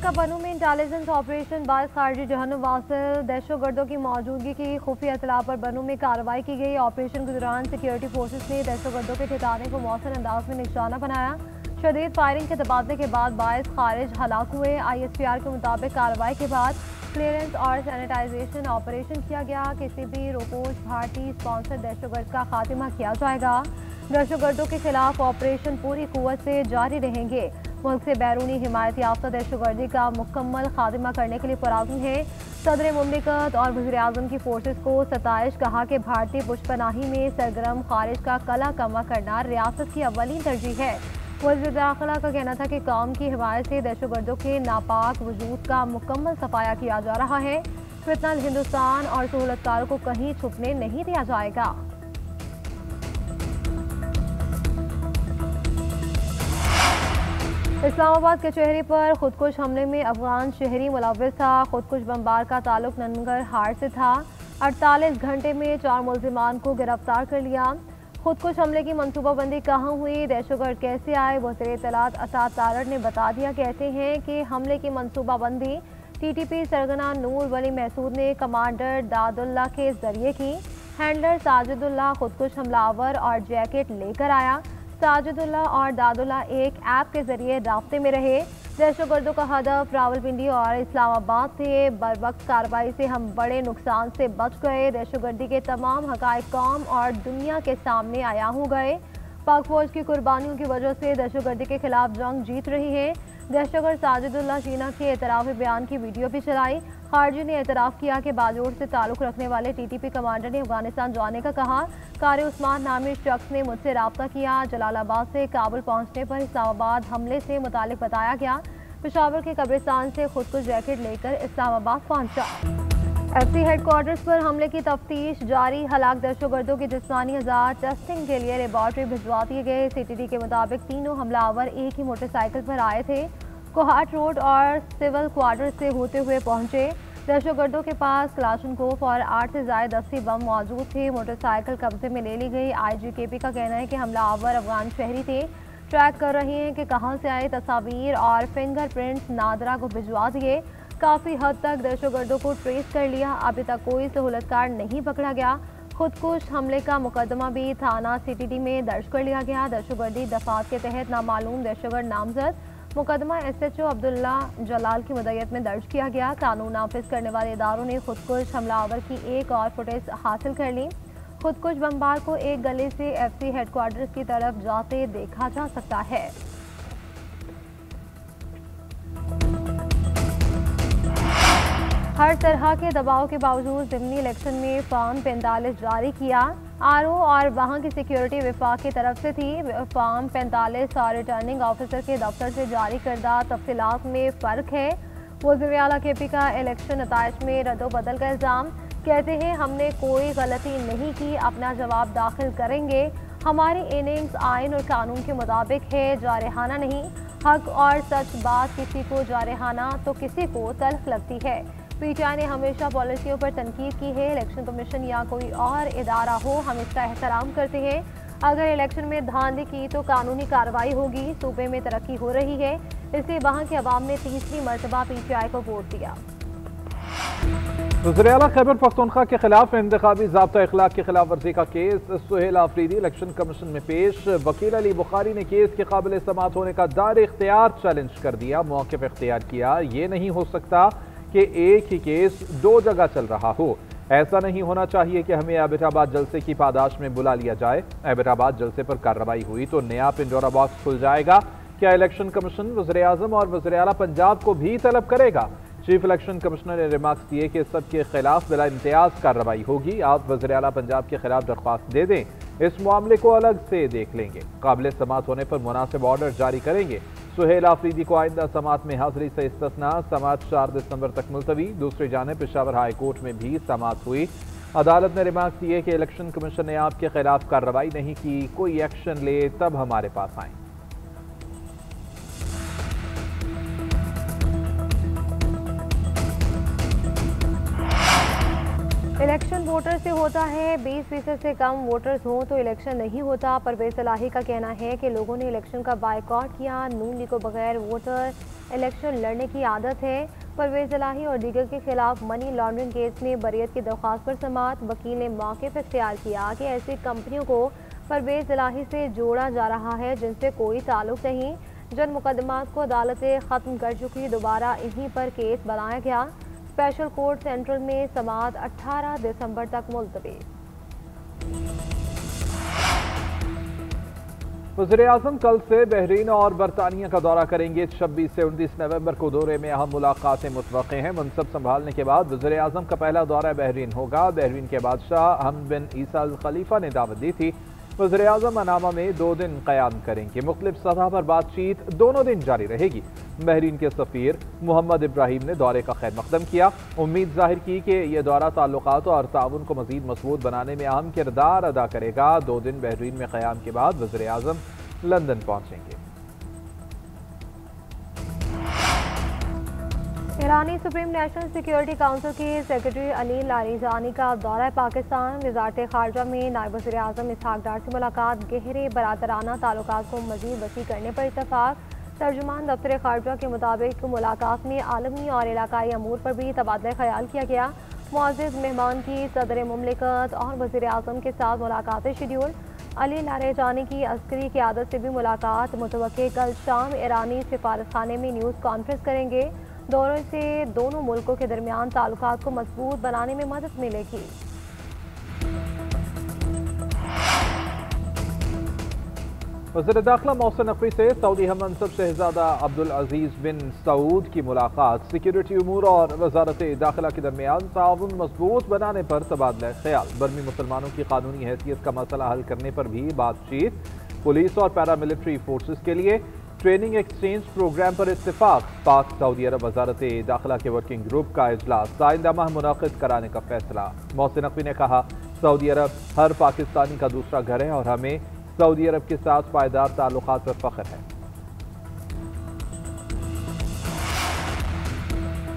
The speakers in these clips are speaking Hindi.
का बनू में इंटेलिजेंस ऑपरेशन बायस खारजी जहन्नुम वासिल दहशतगर्दों की मौजूदगी की खुफिया इतला पर बनू में कार्रवाई की गई। ऑपरेशन के दौरान सिक्योरिटी फोर्सेस ने दहशतगर्दों के ठिकाने को मौसर अंदाज में निशाना बनाया। शदीद फायरिंग के तबादले के बाद बायस खारिज हलाक हुए। ISPR के मुताबिक कार्रवाई के बाद क्लियरेंस और सैनिटाइजेशन ऑपरेशन किया गया। किसी भी रोपोश भारतीय स्पॉन्सर दहशतगर्द का खात्मा किया जाएगा। दहशतगर्दों के खिलाफ ऑपरेशन पूरी कुव्वत से जारी रहेंगे। मुल्क से बैरूनी हिमायत याफ्ता दहशतगर्दी का मुकम्मल खात्मा करने के लिए पुराज़म है। सदर मुमलिकत और वज़ीर आज़म की फोर्सेस को सताइश, कहा कि भारतीय पुष्पनाही में सरगर्म खारिज का कला कमा करना रियासत की अव्वलीन तरजीह है। वज़ीर दाखिला का कहना था कि कौम की हिमायत से दहशतगर्दों के नापाक वजूद का मुकम्मल सफाया किया जा रहा है। फितनल हिंदुस्तान और सहूलतकारों को कहीं छुपने नहीं दिया जाएगा। इस्लामाबाद के शहरी पर खुदकुश हमले में अफगान शहरी मुलव्विस था। खुदकुश बमबार का ताल्लुक नंगरहार से था। 48 घंटे में 4 मुल्जिमान को गिरफ्तार कर लिया। खुदकुश हमले की मनसूबाबंदी कहाँ हुई, दहशतगर्द कैसे आए, वज़ीर इत्तलात असाद तारड़ ने बता दिया। कहते हैं कि हमले की मनसूबाबंदी TTP सरगना नूर वली महसूद ने कमांडर दादुल्ला के जरिए की। हैंडलर साजिदुल्ला खुदकुश हमलावर और जैकेट लेकर आया। साजिदुल्ला और दादुल्ला एक ऐप के जरिए राब्ते में रहे। दहशतगर्दों का हदफ रावलपिंडी और इस्लामाबाद थे। बरवक्त कार्रवाई से हम बड़े नुकसान से बच गए। दहशतगर्दी के तमाम हकायक कौम और दुनिया के सामने आया हो गए। पाक फौज की कुर्बानियों की वजह से दहशतगर्दी के खिलाफ जंग जीत रही है। दहशतगर्द साजिदुल्ला शीना के एतराफ़ी बयान की वीडियो भी चलाई। खारजी ने एतराफ़ किया कि बाजोड़ से ताल्लुक़ रखने वाले TTP कमांडर ने अफगानिस्तान जाने का कहा। कारी उस्मान नामी शख्स ने मुझसे रब्ता किया। जलालाबाद से काबुल पहुँचने पर इस्लामाबाद हमले से मुतालिक बताया गया। पेशावर के कब्रिस्तान से खुदकुश जैकेट लेकर इस्लामाबाद पहुँचा। FC हेडक्वार्टर्स पर हमले की तफ्तीश जारी। हलाक दहशतगर्दों की जिस्मानी अज़ात टेस्टिंग के लिए लेबॉर्ट्री भिजवा दिए गए। CTD के मुताबिक तीनों हमलावर एक ही मोटरसाइकिल पर आए थे। कोहाट रोड और सिविल क्वार्टर से होते हुए पहुंचे। दहशतगर्दों के पास क्लाशनकोफ और 8 से ज़ायद 80 बम मौजूद थे। मोटरसाइकिल कब्जे में ले ली गई। IGKP का कहना है कि हमलावर अफगान शहरी थे। ट्रैक कर रहे हैं कि कहां से आए। तस्वीर और फिंगरप्रिंट्स नादरा को भिजवा दिए। काफ़ी हद तक दहशतगर्दों को ट्रेस कर लिया। अभी तक कोई सहूलतकार नहीं पकड़ा गया। खुदकुश हमले का मुकदमा भी थाना CTD में दर्ज कर लिया गया। दहशतगर्दी दफात के तहत नामालूम दहशतगर्द नामजद मुकदमा SHO अब्दुल्ला जलाल की मदयत में दर्ज किया गया। कानून नाफिज करने वाले इदारों ने खुदकुश हमलावर की एक और फुटेज हासिल कर ली। खुदकुश बमबार को एक गले से FC हेडक्वार्टर्स की तरफ जाते देखा जा सकता है। हर तरह के दबाव के बावजूद ज़िमनी इलेक्शन में फॉर्म 45 जारी किया। RO और वहां की सिक्योरिटी विफाक की तरफ से थी। फॉर्म 45 और रिटर्निंग ऑफिसर के दफ्तर से जारी करदा तफसीलात में फ़र्क है। वज़ीर आला KP का इलेक्शन नताइज में रद्दोबदल का इल्ज़ाम। कहते हैं हमने कोई गलती नहीं की, अपना जवाब दाखिल करेंगे। हमारी इनिंग्स आइन और कानून के मुताबिक है, जारहाना नहीं। हक और सच बात किसी को जारहाना तो किसी को तल्ख लगती है। PTI ने हमेशा पॉलिसियों पर तनकीद की है। इलेक्शन कमीशन या कोई और इदारा हो, हम इसका एहतराम करते हैं। अगर इलेक्शन में धांधली की तो कानूनी कार्रवाई होगी। सूबे में तरक्की हो रही है, इसलिए वहाँ के अवाम ने तीसरी मरतबा PTI को वोट दिया। वज़ीर आला खैबर पख्तूनख्वा के खिलाफ इंतखाबी ज़ाब्ता इखलाक की खिलाफ वर्जी का case Suhail Afridi election commission में पेश। वकील अली बुखारी ने केस के काबिल समाअत होने का दायरे इख्तियार चैलेंज कर दिया। मौक़िफ़ इख्तियार किया, ये नहीं हो सकता कि एक ही केस 2 जगह चल रहा हो। ऐसा नहीं होना चाहिए कि हमें एबटाबाद जलसे की पादाश में बुला लिया जाए। एबटाबाद जलसे पर कार्रवाई हुई तो नया पिंडोरा बॉक्स खुल जाएगा। क्या इलेक्शन कमीशन वज़ीर आज़म और वज़ीर आला पंजाब को भी तलब करेगा? चीफ इलेक्शन कमिश्नर ने रिमार्क्स दिए कि सब के खिलाफ बिला इम्तियाज कार्रवाई होगी। आप वज़ीर आला पंजाब के खिलाफ दरख्वास्त दे दें, इस मामले को अलग से देख लेंगे। काबिल समाअत होने पर मुनासिब ऑर्डर जारी करेंगे। सुहेल आफरीदी को आइंदा समाअत में हाजिरी से इस्तिस्ना। समाअत 4 दिसंबर तक मुलतवी। दूसरी जानिब पेशावर हाई कोर्ट में भी समाअत हुई। अदालत ने रिमार्क्स दिए कि इलेक्शन कमीशन ने आपके खिलाफ कार्रवाई नहीं की, कोई एक्शन ले तब हमारे पास आए। इलेक्शन वोटर से होता है, 20% से कम वोटर्स हों तो इलेक्शन नहीं होता। परवेज इलाही का कहना है कि लोगों ने इलेक्शन का बायकॉट किया। नून लीग को बगैर वोटर इलेक्शन लड़ने की आदत है। परवेज इलाही और दीगर के खिलाफ मनी लॉन्ड्रिंग केस में बरियत की दरख्वास्त पर समाअत। वकील ने मौके पर इख्तियार किया कि ऐसी कंपनियों को परवेज इलाही से जोड़ा जा रहा है जिनसे कोई ताल्लुक नहीं। जिन मुकदमात को अदालतें ख़त्म कर चुकी, दोबारा इन्हीं पर केस बनाया गया। स्पेशल कोर्ट सेंट्रल में समाअत 18 दिसंबर तक मुलतवी। वज़ीर-ए-आज़म कल से बहरीन और बरतानिया का दौरा करेंगे। 26 से 29 नवंबर को दौरे में अहम मुलाकातें मुतवक्के हैं। मनसब संभालने के बाद वज़ीर-ए-आज़म का पहला दौरा बहरीन होगा। बहरीन के बादशाह हमद बिन ईसा अल खलीफा ने दावत दी थी। वज़ीर-ए-आज़म मनामा में 2 दिन क़याम करेंगे। मुख्तलिफ सतह पर बातचीत दोनों दिन जारी रहेगी। बहरीन के सफ़ीर मोहम्मद इब्राहिम ने दौरे का खैर मकदम किया। उम्मीद जाहिर की कि यह दौरा ताल्लुकात और ताउन को मज़ीद मजबूत बनाने में अहम किरदार अदा करेगा। 2 दिन बहरीन में क़याम के बाद वज़ीर-ए-आज़म लंदन पहुंचेंगे। ईरानी सुप्रीम नेशनल सिक्योरिटी काउंसिल के सेक्रेटरी अली लारीजानी का दौरा पाकिस्तान। वज़ारत ख़ारजा में नायब वज़ीर-ए-आज़म इसहाक डार से मुलाकात। गहरे बरादराना ताल्लुकात को मज़ीद वसी करने पर इत्तफ़ाक़। तर्जुमान दफ्तर ख़ारजा के मुताबिक मुलाकात में आलमी और इलाकाई अमूर पर भी तबादला ख्याल किया गया। मुअज़्ज़िज़ मेहमान की सदर मुमलिकत और वज़ीर-ए-आज़म के साथ मुलाकातें शेड्यूल। अली लारीजानी की अस्करी क़यादत से भी मुलाकात मुतवक्के। कल शाम ईरानी सिफारतखाने में न्यूज़ कॉन्फ्रेंस करेंगे। दौरे से दोनों मुल्कों के दरमियान ताल्लुकात को मजबूत बनाने में मदद मिलेगी। वज़ीर दाखिला मोहसिन नकवी से सऊदी हम मनसब शहजादा अब्दुल अजीज बिन सऊद की मुलाकात। सिक्योरिटी उमूर और वज़ारत दाखिला के दरमियान ताउन मजबूत बनाने पर तबादला ख्याल। बर्मी मुसलमानों की कानूनी हैसियत का मसला हल करने पर भी बातचीत। पुलिस और पैरामिलिट्री फोर्सेस के लिए ट्रेनिंग एक्सचेंज प्रोग्राम पर इत्तेफाक। पाक सऊदी अरब वज़ारत दाखिला के वर्किंग ग्रुप का इजलास आइंदा माह मुनाक़िद कराने का फैसला। मोहसिन नकवी ने कहा, सऊदी अरब हर पाकिस्तानी का दूसरा घर है और हमें सऊदी अरब के साथ पायदार ताल्लुकात पर फ़ख्र है।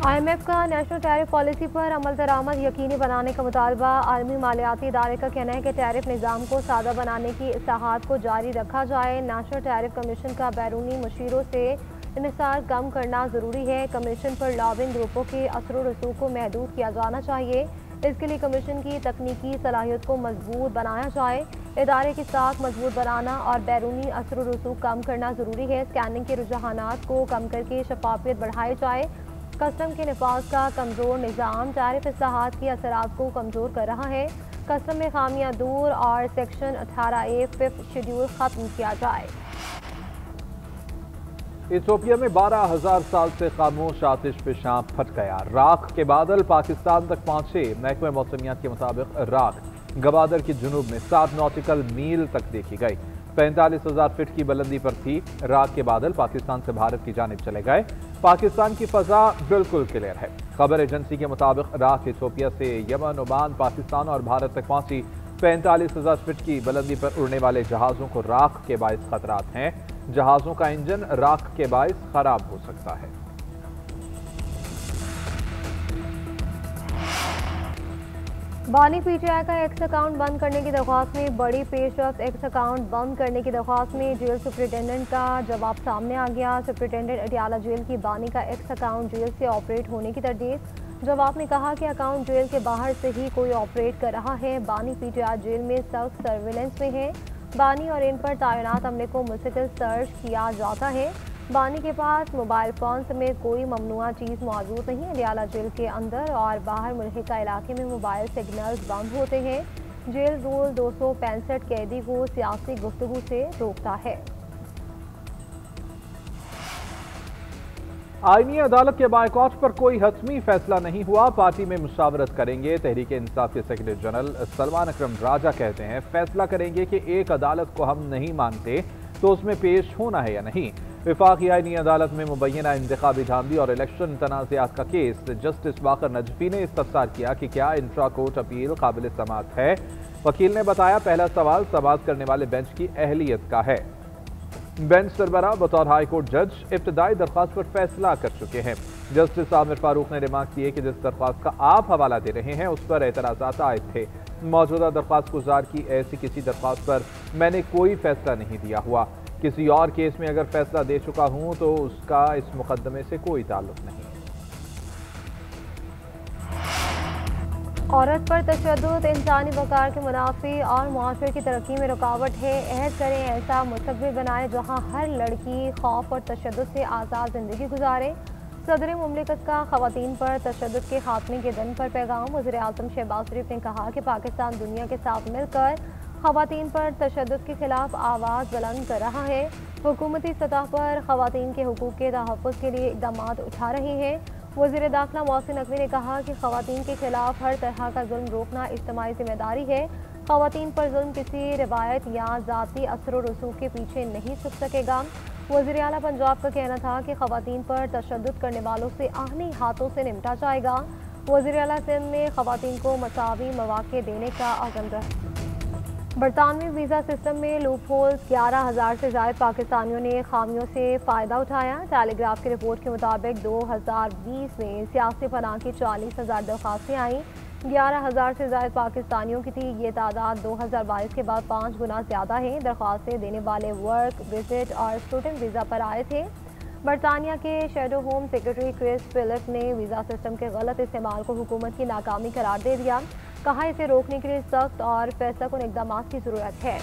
IMF का नेशनल टैरिफ पॉलिसी पर अमल दरामद यकीनी बनाने का मुतालबा। आलमी मालियाती इदारे का कहना है कि टैरिफ निज़ाम को सादा बनाने की इस्लाहात को जारी रखा जाए। नेशनल टैरिफ कमीशन का बैरूनी मुशीरों से इन्हिसार कम करना ज़रूरी है। कमीशन पर लॉबिंग ग्रुपों के असर व रसूख को महदूद किया जाना चाहिए। इसके लिए कमीशन की तकनीकी सलाहियत को मजबूत बनाया जाए। इदारे की साख मजबूत बनाना और बैरूनी असर व रसूख कम करना ज़रूरी है। स्कैनिंग के रुझानात को कम करके शफाफियत बढ़ाई जाए। कस्टम के निफाज का कमज़ोर निज़ाम टैरिफ इस्लाहात के असरात को कमज़ोर कर रहा है। कस्टम में खामियां दूर और सेक्शन 18A 5th शेड्यूल ख़त्म किया जाए। इथियोपिया में 12,000 साल से खामोश आतिश पेशाब फट गया। राख के बादल पाकिस्तान तक पहुंचे। महकमे मौसमियात के मुताबिक राख गवादर के जुनूब में 7 नॉटिकल मील तक देखी गई। 45,000 फीट की बुलंदी पर थी। राख के बादल पाकिस्तान से भारत की जानिब चले गए। पाकिस्तान की फजा बिल्कुल क्लियर है। खबर एजेंसी के मुताबिक राख इथियोपिया से यमन, ओमान, पाकिस्तान और भारत तक पहुंची। 45,000 फीट की बुलंदी पर उड़ने वाले जहाजों को राख के बाइस खतरात हैं। जहाजों का इंजन राख के बाइस खराब हो सकता है। बानी पीटीआई का एक्स अकाउंट बंद करने की दरख्वास्त में बड़ी पेशरफ्त। एक्स अकाउंट बंद करने की दरख्वास्त में जेल सुप्रिटेंडेंट का जवाब सामने आ गया। सुप्रिटेंडेंट अटियाला जेल की बानी का एक्स अकाउंट जेल से ऑपरेट होने की तरदीद। जवाब में कहा कि अकाउंट जेल के बाहर से ही कोई ऑपरेट कर रहा है। बानी पीटीआई जेल में सख्त सर्विलेंस में है। बानी और इन पर तैनात अमले को मुस्तकिल सर्च किया जाता है। बानी के पास मोबाइल फ़ोन समेत कोई ममनुआ चीज़ मौजूद नहीं है। अडियाला जेल के अंदर और बाहर मुल्हिका इलाके में मोबाइल सिग्नल्स बंद होते हैं। जेल रूल 265 कैदी को सियासी गुफ्तगू से रोकता है। आईनी अदालत के बायकॉट पर कोई हतमी फैसला नहीं हुआ। पार्टी में मुशावरत करेंगे। तहरीक इंसाफ के सेक्रेटरी जनरल सलमान अकरम राजा कहते हैं, फैसला करेंगे कि एक अदालत को हम नहीं मानते तो उसमें पेश होना है या नहीं। विफाकी आईनी अदालत में मुबैना इंतखाबी धांधली और इलेक्शन तनाज़ात का केस। जस्टिस बाकर नजफी ने इस्तफसार किया कि क्या इंट्रा कोर्ट अपील काबिल समाअत है। वकील ने बताया, पहला सवाल समाअत करने वाले बेंच की अहलियत का है। बेंच सरबराह बतौर हाई कोर्ट जज इब्तदाई दरख्वास्त पर फैसला कर चुके हैं। जस्टिस आमिर फारूक ने रिमार्क किए कि जिस दरख्वास्त का आप हवाला दे रहे हैं उस पर एतराज़ात आए थे। मौजूदा दरख्वास्त गुजार की ऐसी किसी दरख्वास्त पर मैंने कोई फैसला नहीं दिया हुआ। किसी और केस में अगर फैसला दे चुका हूं तो उसका इस मुकदमे से कोई ताल्लुक नहीं। औरत पर तशद्दुद इंसानी वक़ार के मुनाफी और मुआशरे की तरक्की में रुकावट है। अहद करें ऐसा मुस्तक़बिल बनाएं जहाँ हर लड़की खौफ और तशद्दुद से आज़ाद ज़िंदगी गुजारे। सदर मुमलिकत का ख़वातीन पर तशद्दुद के खात्मे के दिन पर पैगाम। वज़ीर आज़म शहबाज शरीफ ने कहा कि पाकिस्तान दुनिया के साथ मिलकर ख़वातीन पर तशद्दुद के खिलाफ आवाज़ बुलंद कर रहा है। हुकूमती सतह पर ख़वातीन के हुकूक़ के तहफ़्फ़ुज़ के लिए इक़दाम उठा रही है। वज़ीर दाखिला मोहसिन नकवी ने कहा कि ख़वातीन के खिलाफ हर तरह का जुल्म रोकना इज्तिमाई जिम्मेदारी है। ख़वातीन पर जुल्म किसी रिवायत या ज़ाती असर व रसूख के पीछे नहीं छुप सकेगा। वज़ीर आला पंजाब का कहना था कि ख़वातीन पर तशद्दुद करने वालों से आहनी हाथों से निपटा जाएगा। वज़ीर आला सिंध ने ख़वातीन को मसावी मौक़े देने का अज़म रखा। बरतानवी वीज़ा सिस्टम में लूप होल्स। 11,000 से ज़ायद पाकिस्तानियों ने खामियों से फ़ायदा उठाया। टेलीग्राफ की रिपोर्ट के मुताबिक 2020 में सियासी पनाह की 40,000 दरख्वास्तें आईं। 11,000 से ज़ायद पाकिस्तानियों की थी। ये तादाद 2022 के बाद 5 गुना ज़्यादा है। दरख्वास्तें देने वाले वर्क, विजिट और स्टूडेंट वीज़ा पर आए थे। बरतानिया के shadow home secretary Chris Philp ने वीज़ा सिस्टम के गलत इस्तेमाल को हुकूमत की नाकामी करार दे दिया। कहा इसे रोकने के लिए सख्त और फैसला कुन इक़दामात की ज़रूरत है।